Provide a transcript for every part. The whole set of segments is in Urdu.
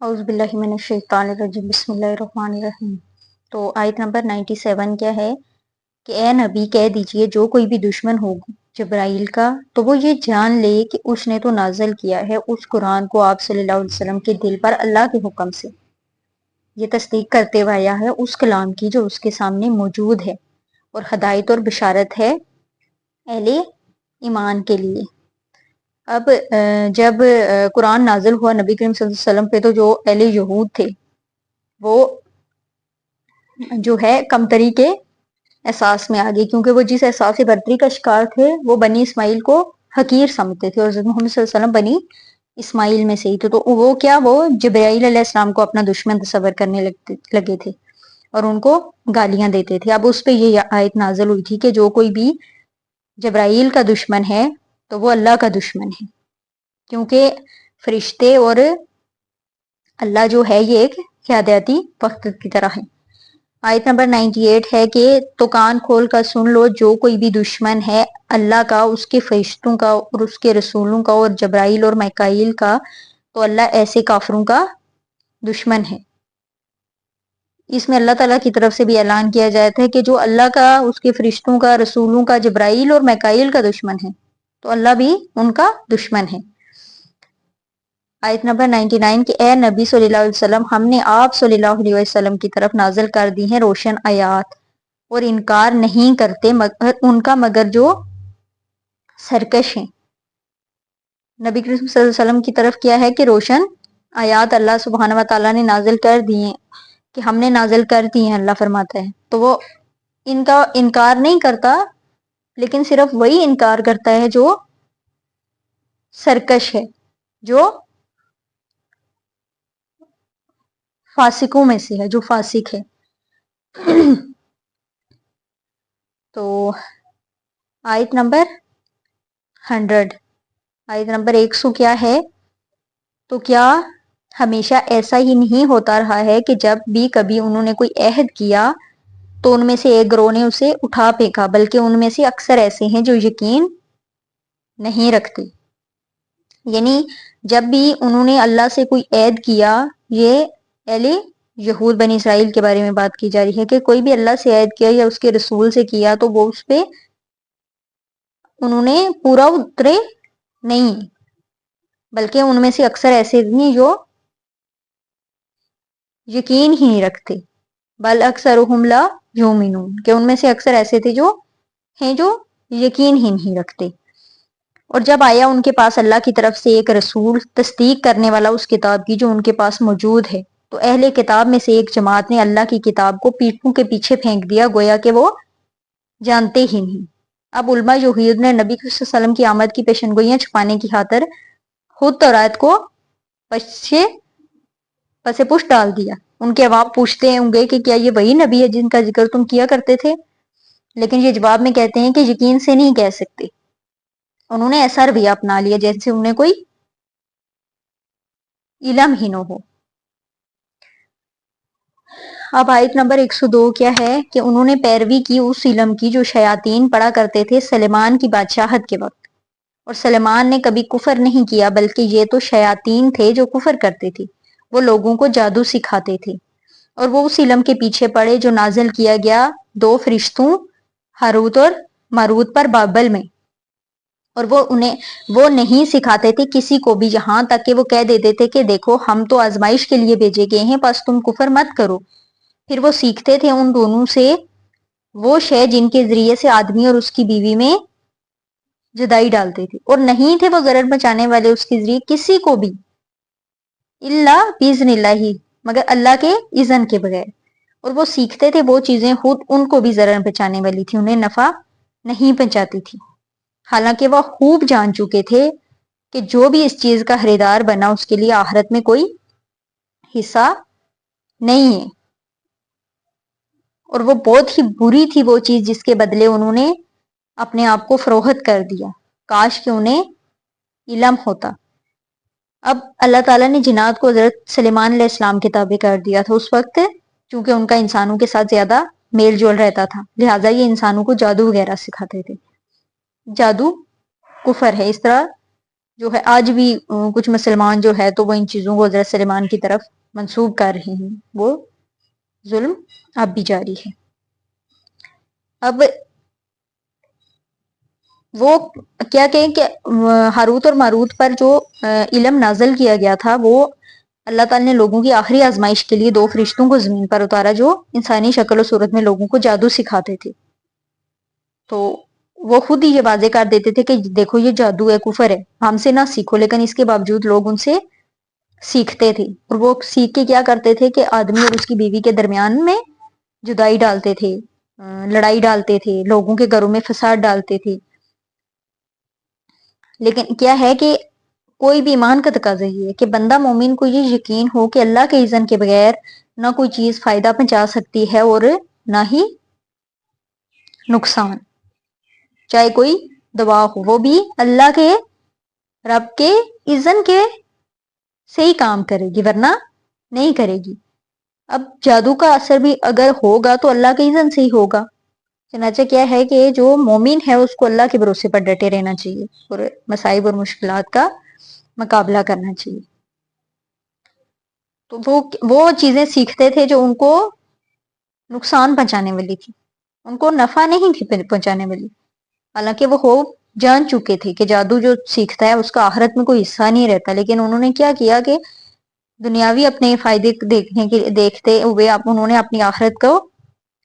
اعوذ باللہ من الشیطان الرجیم بسم اللہ الرحمن الرحیم۔ تو آیت نمبر 97 کیا ہے کہ اے نبی کہہ دیجئے جو کوئی بھی دشمن ہو جبرائیل کا تو وہ یہ جان لے کہ اس نے تو نازل کیا ہے اس قرآن کو آپ صلی اللہ علیہ وسلم کے دل پر اللہ کے حکم سے، یہ تصدیق کرتے ہوئے آیا ہے اس کلام کی جو اس کے سامنے موجود ہے، اور ہدایت اور بشارت ہے اہل ایمان کے لیے۔ اب جب قرآن نازل ہوا نبی کریم صلی اللہ علیہ وسلم پہ تو جو اہل یہود تھے وہ جو ہے کمتری کے احساس میں آگئے، کیونکہ وہ جس احساس برتری کا شکار تھے وہ بنی اسماعیل کو حقیر سمجھتے تھے، اور حضرت محمد صلی اللہ علیہ وسلم بنی اسماعیل میں سے ہی تھے، تو وہ جبرائیل علیہ السلام کو اپنا دشمن تصور کرنے لگے تھے اور ان کو گالیاں دیتے تھے۔ اب اس پہ یہ آیت نازل ہوئی تھی کہ جو کوئی بھی جبرائیل کا دشمن ہے تو وہ اللہ کا دشمن ہے، کیونکہ فرشتے اور اللہ جو ہے یہ ایک ہدایتی وقت کی طرح ہے۔ آیت نمبر 98 ہے کہ تو کان کھول کر سن لو جو کوئی بھی دشمن ہے اللہ کا، اس کے فرشتوں کا اور اس کے رسولوں کا اور جبرائیل اور میکائیل کا، تو اللہ ایسے کافروں کا دشمن ہے۔ اس میں اللہ تعالیٰ کی طرف سے بھی اعلان کیا جاتا ہے کہ جو اللہ کا، اس کے فرشتوں کا، رسولوں کا، جبرائیل اور میکائیل کا دشمن ہے تو اللہ بھی ان کا دشمن ہے۔ آیت نمبر 99 کہ اے نبی صلی اللہ علیہ وسلم ہم نے آپ صلی اللہ علیہ وسلم کی طرف نازل کر دی ہیں روشن آیات، اور انکار نہیں کرتے ان کا مگر جو سرکش ہیں۔ نبی کریم صلی اللہ علیہ وسلم کی طرف کیا ہے کہ روشن آیات اللہ سبحانہ و تعالیٰ نے نازل کر دی ہیں، کہ ہم نے نازل کر دی ہیں، اللہ فرماتا ہے، تو وہ ان کا انکار نہیں کرتا، لیکن صرف وہی انکار کرتا ہے جو سرکش ہے، جو فاسقوں میں سے ہے، جو فاسق ہے۔ تو آیت نمبر 100، آیت نمبر 100 کیا ہے؟ تو کیا ہمیشہ ایسا ہی نہیں ہوتا رہا ہے کہ جب بھی کبھی انہوں نے کوئی عہد کیا تو ان میں سے ایک گروہ نے اسے اٹھا پھینکا، بلکہ ان میں سے اکثر ایسے ہیں جو یقین نہیں رکھتے۔ یعنی جب بھی انہوں نے اللہ سے کوئی عہد کیا، یہ اہل یہود بنی اسرائیل کے بارے میں بات کی جا رہی ہے کہ کوئی بھی اللہ سے عہد کیا یا اس کے رسول سے کیا تو وہ اس پہ انہوں نے پورا اترے نہیں، بلکہ ان میں سے اکثر ایسے ہیں جو یقین ہی نہیں رکھتے، بل اکثرہم لا یؤمنون، کہ ان میں سے اکثر ایسے تھے جو یقین ہی نہیں رکھتے۔ اور جب آیا ان کے پاس اللہ کی طرف سے ایک رسول تصدیق کرنے والا اس کتاب کی جو ان کے پاس موجود ہے، تو اہل کتاب میں سے ایک جماعت نے اللہ کی کتاب کو پیٹھوں کے پیچھے پھینک دیا، گویا کہ وہ جانتے ہی نہیں۔ اب علماء یہود نے نبی صلی اللہ علیہ وسلم کی آمد کی پیشن گوئیاں چھپانے کی خاطر خود تورات کو پسے پشت ڈال دیا۔ ان کے عوام پوچھتے ہوں گے کہ کیا یہ وہی نبی ہے جن کا ذکر تم کیا کرتے تھے؟ لیکن یہ جواب میں کہتے ہیں کہ یقین سے نہیں کہہ سکتے، انہوں نے ایسا رویہ اپنا لیا جیسے انہیں کوئی علم ہی نہ ہو۔ اب آیت نمبر 102 کیا ہے کہ انہوں نے پیروی کی اس علم کی جو شیاطین پڑھا کرتے تھے سلیمان کی بادشاہت کے وقت، اور سلیمان نے کبھی کفر نہیں کیا، بلکہ یہ تو شیاطین تھے جو کفر کرتے تھے، وہ لوگوں کو جادو سکھاتے تھے، اور وہ اس علم کے پیچھے پڑے جو نازل کیا گیا 2 فرشتوں ہاروت اور ماروت پر بابل میں، اور وہ نہیں سکھاتے تھے کسی کو بھی، یہاں تک کہ وہ کہہ دیتے تھے کہ دیکھو ہم تو آزمائش کے لیے بھیجے گئے ہیں، پس تم کفر مت کرو۔ پھر وہ سیکھتے تھے ان دونوں سے وہ شے جن کے ذریعے سے آدمی اور اس کی بیوی میں جدائی ڈالتے تھے، اور نہیں تھے وہ ضرر پہنچانے والے اس کے ذریعے کسی کو بھی، اللہ باذن اللہ، مگر اللہ کے اذن کے بغیر، اور وہ سیکھتے تھے وہ چیزیں خود ان کو بھی ضرر پہنچانے والی تھی، انہیں نفع نہیں پہنچاتی تھی، حالانکہ وہ خوب جان چکے تھے کہ جو بھی اس چیز کا خریدار بنا اس کے لیے آخرت میں کوئی حصہ نہیں ہے، اور وہ بہت ہی بری تھی وہ چیز جس کے بدلے انہوں نے اپنے آپ کو فروخت کر دیا، کاش کہ انہیں علم ہوتا۔ اب اللہ تعالیٰ نے جنات کو حضرت سلیمان علیہ السلام کے تابع کر دیا تھا اس وقت، چونکہ ان کا انسانوں کے ساتھ زیادہ میل جول رہتا تھا، لہٰذا یہ انسانوں کو جادو وغیرہ سکھاتے تھے۔ جادو کفر ہے، اس طرح جو ہے آج بھی کچھ مسلمان جو ہے تو وہ ان چیزوں کو حضرت سلیمان کی طرف منسوب کر رہے ہیں، وہ ظلم اب بھی جاری ہے۔ اب وہ کیا کہیں کہ ہاروت اور ماروت پر جو علم نازل کیا گیا تھا، وہ اللہ تعالیٰ نے لوگوں کی آخری آزمائش کے لیے 2 فرشتوں کو زمین پر اتارا جو انسانی شکل و صورت میں لوگوں کو جادو سکھاتے تھے۔ تو وہ خود ہی یہ واضح کر دیتے تھے کہ دیکھو یہ جادو ہے، کفر ہے، ہم سے نہ سیکھو، لیکن اس کے باوجود لوگ ان سے سیکھتے تھے، اور وہ سیکھ کے کیا کرتے تھے کہ آدمی اور اس کی بیوی کے درمیان میں جدائی ڈالتے تھے، لڑائی ڈالتے تھے، لوگوں کے گھروں میں فساد ڈالتے تھے۔ لیکن کیا ہے کہ کوئی بھی ایمان کا تقاضا یہ ہے کہ بندہ مومن کو یہ یقین ہو کہ اللہ کے اذن کے بغیر نہ کوئی چیز فائدہ پہنچا سکتی ہے اور نہ ہی نقصان، چاہے کوئی دعا ہو وہ بھی اللہ کے رب کے اذن کے سے ہی کام کرے گی، ورنہ نہیں کرے گی۔ اب جادو کا اثر بھی اگر ہوگا تو اللہ کے اذن سے ہی ہوگا۔ چنانچہ کیا ہے کہ جو مومن ہے اس کو اللہ کے بھروسے پر ڈٹے رہنا چاہیے اور مصائب اور مشکلات کا مقابلہ کرنا چاہیے۔ تو وہ چیزیں سیکھتے تھے جو ان کو نقصان پہنچانے والی تھی، ان کو نفع نہیں تھی پہنچانے والی، حالانکہ وہ ہو جان چکے تھے کہ جادو جو سیکھتا ہے اس کا آخرت میں کوئی حصہ نہیں رہتا، لیکن انہوں نے کیا کیا کہ دنیاوی اپنے فائدے دیکھتے ہوئے انہوں نے اپنی آخرت کو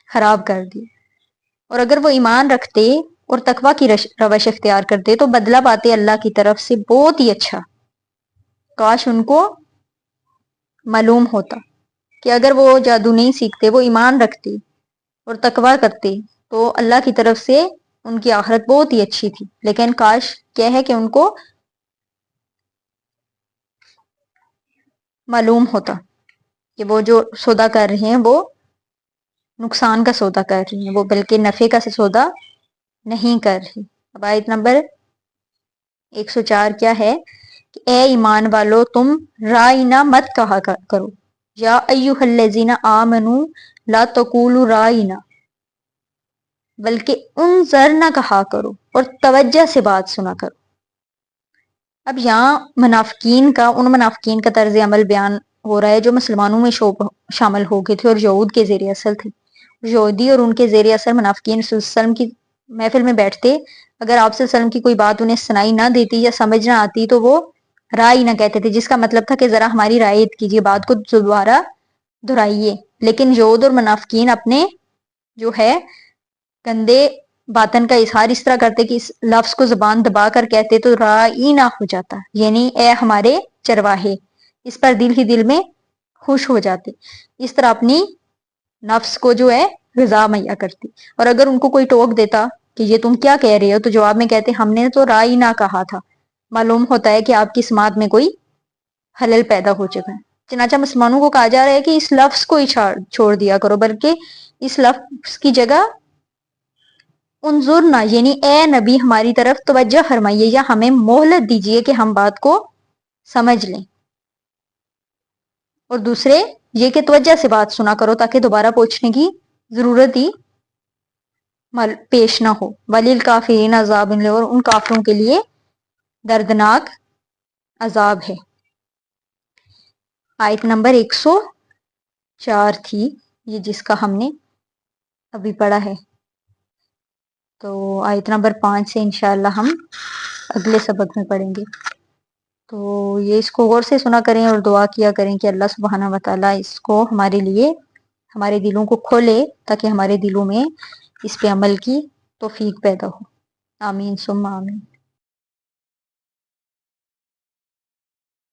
خراب کر دی۔ اور اگر وہ ایمان رکھتے اور تقوی کی روش اختیار کرتے تو بدلہ پاتے اللہ کی طرف سے بہت ہی اچھا۔ کاش ان کو معلوم ہوتا کہ اگر وہ جادو نہیں سیکھتے، وہ ایمان رکھتے اور تقوی کرتے تو اللہ کی طرف سے ان کی آخرت بہت ہی اچھی تھی۔ لیکن کاش کیا ہے کہ ان کو معلوم ہوتا کہ وہ جو سودا کر رہے ہیں وہ نقصان کا سودا کر رہی ہیں، وہ بلکہ نفع کا سودا نہیں کر رہی۔ اب آیت نمبر 104 کیا ہے کہ اے ایمان والو تم رائنا مت کہا کرو، یا ایھا الذین آمنوا لا تقولوا رائنا، بلکہ انظرنا کہا کرو اور توجہ سے بات سنا کرو۔ اب یہاں ان منافقین کا طرز عمل بیان ہو رہا ہے جو مسلمانوں میں شامل ہو گئے تھے اور یہود کے زیر اثر تھے۔ یہودی اور ان کے زیر اثر منافقین صلی اللہ علیہ وسلم کی محفل میں بیٹھتے، اگر آپ صلی اللہ علیہ وسلم کی کوئی بات انہیں سنائی نہ دیتی یا سمجھ نہ آتی تو وہ رائے نہ کہتے تھے، جس کا مطلب تھا کہ ذرا ہماری رعایت کیجیے، بات کو دوبارہ دہرائیے۔ لیکن یہود اور منافقین اپنے جو ہے گندے باطن کا اظہار اس طرح کرتے کہ اس لفظ کو زبان دبا کر کہتے تو رائی نہ ہو جاتا، یعنی اے ہمارے چرواہے، اس پر دل ہی دل میں خوش ہو جاتے، اس طرح اپنی نفس کو جو ہے غذا مہیا کرتی۔ اور اگر ان کو کوئی ٹوک دیتا کہ یہ تم کیا کہہ رہے ہو تو جواب میں کہتے ہم نے تو رائی نہ کہا تھا۔ معلوم ہوتا ہے کہ آپ کی سماعت میں کوئی خلل پیدا ہو چکا ہے۔ چنانچہ مسلمانوں کو کہا جا رہا ہے کہ اس لفظ کو ہی چھوڑ دیا کرو، بلکہ اس لفظ کی جگہ انظرنا یعنی اے نبی ہماری طرف توجہ فرمائیے یا ہمیں مہلت دیجیے کہ ہم بات کو سمجھ لیں، اور دوسرے یہ کہ توجہ سے بات سنا کرو تاکہ دوبارہ پوچھنے کی ضرورت ہی پیش نہ ہو۔ وَلِلْكَافِرِينَ عَذَابٌ، اور ان کافروں کے لیے دردناک عذاب ہے۔ آیت نمبر 104 تھی یہ جس کا ہم نے ابھی پڑھا ہے، تو آیت نمبر 5 سے انشاءاللہ ہم اگلے سبق میں پڑھیں گے۔ تو یہ اس کو غور سے سنا کریں اور دعا کیا کریں کہ اللہ سبحانہ وتعالیٰ اس کو ہمارے لیے ہمارے دلوں کو کھولے تاکہ ہمارے دلوں میں اس پہ عمل کی توفیق پیدا ہو۔ آمین ثم آمین۔